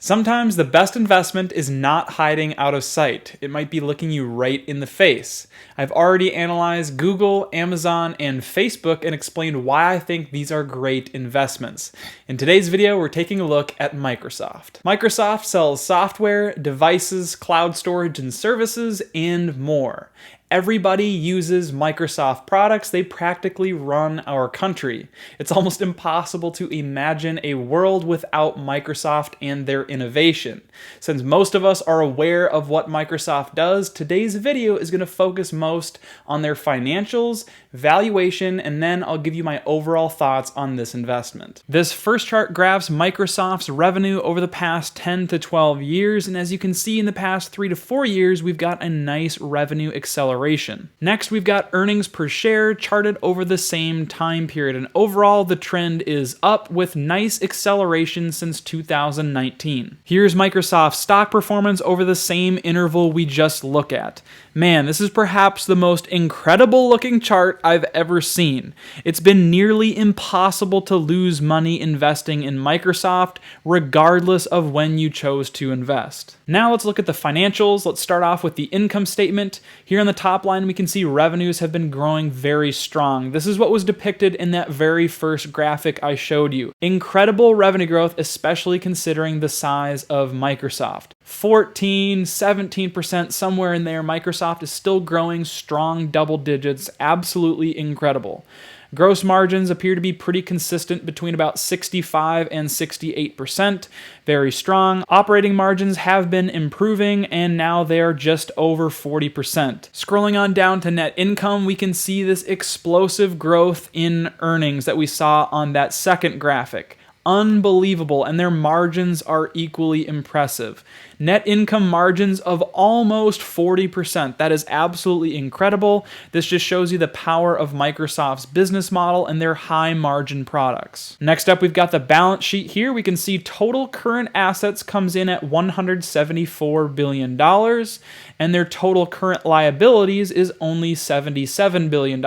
Sometimes the best investment is not hiding out of sight. It might be looking you right in the face. I've already analyzed Google, Amazon, and Facebook and explained why I think these are great investments. In today's video, we're taking a look at Microsoft. Microsoft sells software, devices, cloud storage and services, and more. Everybody uses Microsoft products. They practically run our country. It's almost impossible to imagine a world without Microsoft and their innovation. Since most of us are aware of what Microsoft does, today's video is going to focus most on their financials, valuation, and then I'll give you my overall thoughts on this investment. This first chart graphs Microsoft's revenue over the past 10 to 12 years, and as you can see in the past 3 to 4 years, we've got a nice revenue acceleration. Next, we've got earnings per share charted over the same time period, and overall the trend is up with nice acceleration since 2019. Here's Microsoft's stock performance over the same interval we just looked at. Man, this is perhaps the most incredible looking chart I've ever seen. It's been nearly impossible to lose money investing in Microsoft, regardless of when you chose to invest. Now let's look at the financials. Let's start off with the income statement. Here on the top line, we can see revenues have been growing very strong. This is what was depicted in that very first graphic I showed you. Incredible revenue growth, especially considering the size of Microsoft. 14, 17%, somewhere in there. Microsoft is still growing strong double digits. Absolutely incredible. Gross margins appear to be pretty consistent between about 65 and 68%. Very strong. Operating margins have been improving and now they are just over 40%. Scrolling on down to net income, we can see this explosive growth in earnings that we saw on that second graphic. Unbelievable, and their margins are equally impressive. Net income margins of almost 40%. That is absolutely incredible. This just shows you the power of Microsoft's business model and their high margin products. Next up, we've got the balance sheet here. We can see total current assets comes in at $174 billion, and their total current liabilities is only $77 billion.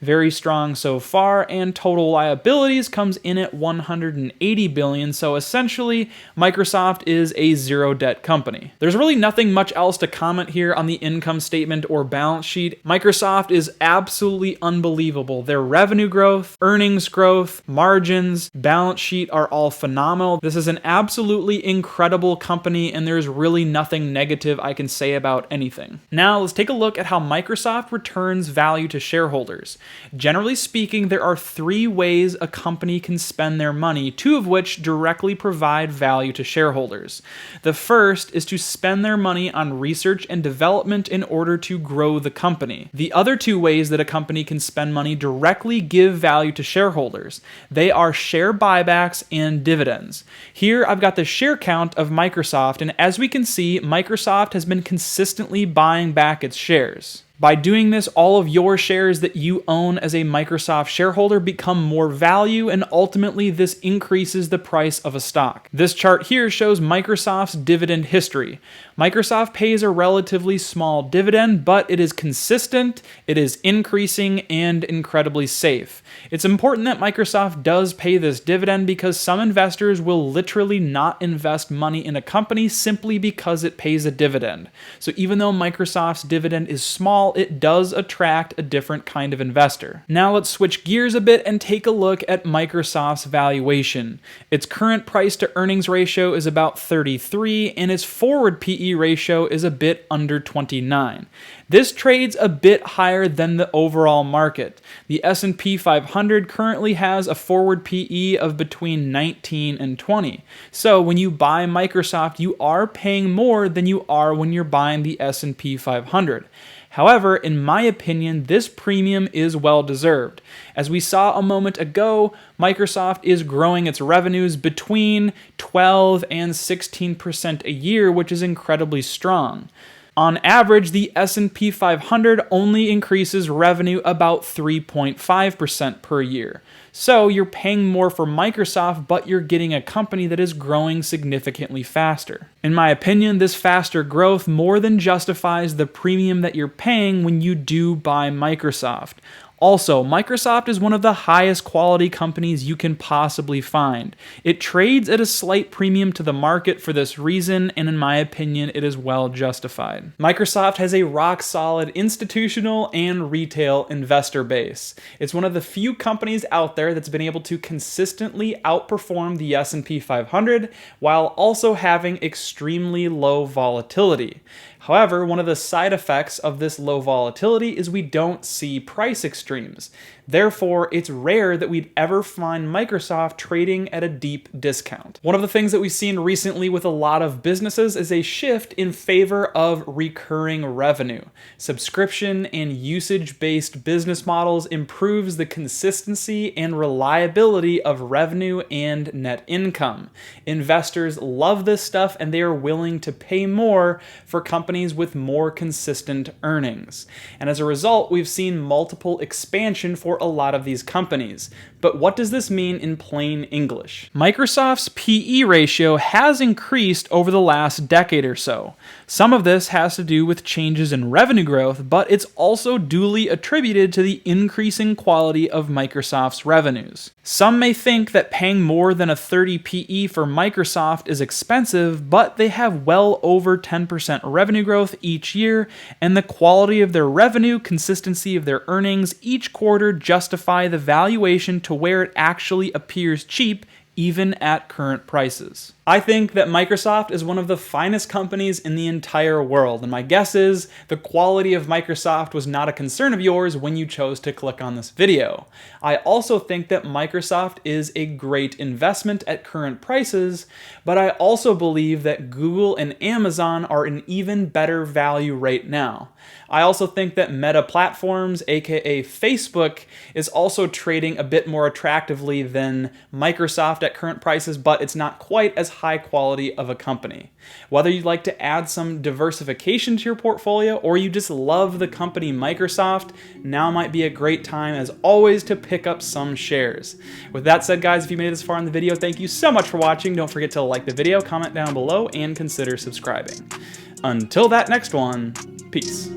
Very strong so far, and total liabilities comes in at $180 billion, so essentially Microsoft is a zero debt company. There's really nothing much else to comment here on the income statement or balance sheet. Microsoft is absolutely unbelievable. Their revenue growth, earnings growth, margins, balance sheet are all phenomenal. This is an absolutely incredible company, and there's really nothing negative I can say about anything. Now let's take a look at how Microsoft returns value to shareholders. Generally speaking, there are 3 ways a company can spend their money, 2 of which directly provide value to shareholders. The first is to spend their money on research and development in order to grow the company. The other 2 ways that a company can spend money directly give value to shareholders. They are share buybacks and dividends. Here I've got the share count of Microsoft, and as we can see, Microsoft has been consistently buying back its shares. By doing this, all of your shares that you own as a Microsoft shareholder become more value, and ultimately this increases the price of a stock. This chart here shows Microsoft's dividend history. Microsoft pays a relatively small dividend, but it is consistent, it is increasing, and incredibly safe. It's important that Microsoft does pay this dividend because some investors will literally not invest money in a company simply because it pays a dividend. So even though Microsoft's dividend is small, it does attract a different kind of investor. Now let's switch gears a bit and take a look at Microsoft's valuation. Its current price to earnings ratio is about 33, and its forward PE ratio is a bit under 29. This trades a bit higher than the overall market. The S&P 500 currently has a forward PE of between 19 and 20. So when you buy Microsoft, you are paying more than you are when you're buying the S&P 500. However, in my opinion, this premium is well deserved. As we saw a moment ago, Microsoft is growing its revenues between 12 and 16% a year, which is incredibly strong. On average, the S&P 500 only increases revenue about 3.5% per year. So you're paying more for Microsoft, but you're getting a company that is growing significantly faster. In my opinion, this faster growth more than justifies the premium that you're paying when you do buy Microsoft. Also, Microsoft is one of the highest quality companies you can possibly find. It trades at a slight premium to the market for this reason, and in my opinion, it is well justified. Microsoft has a rock-solid institutional and retail investor base. It's one of the few companies out there that's been able to consistently outperform the S&P 500 while also having extremely low volatility. However, one of the side effects of this low volatility is we don't see price extremes. Therefore, it's rare that we'd ever find Microsoft trading at a deep discount. One of the things that we've seen recently with a lot of businesses is a shift in favor of recurring revenue. Subscription and usage-based business models improves the consistency and reliability of revenue and net income. Investors love this stuff and they are willing to pay more for companies with more consistent earnings. And as a result, we've seen multiple expansion for a lot of these companies. But what does this mean in plain English? Microsoft's PE ratio has increased over the last decade or so. Some of this has to do with changes in revenue growth, but it's also duly attributed to the increasing quality of Microsoft's revenues. Some may think that paying more than a 30 PE for Microsoft is expensive, but they have well over 10% revenue growth each year, and the quality of their revenue, consistency of their earnings each quarter justify the valuation to where it actually appears cheap even at current prices. I think that Microsoft is one of the finest companies in the entire world, and my guess is the quality of Microsoft was not a concern of yours when you chose to click on this video. I also think that Microsoft is a great investment at current prices, but I also believe that Google and Amazon are an even better value right now. I also think that Meta Platforms, aka Facebook, is also trading a bit more attractively than Microsoft at current prices, but it's not quite as high quality of a company. Whether you'd like to add some diversification to your portfolio or you just love the company Microsoft, now might be a great time as always to pick up some shares. With that said, guys, if you made it this far in the video, thank you so much for watching. Don't forget to like the video, comment down below, and consider subscribing. Until that next one, peace.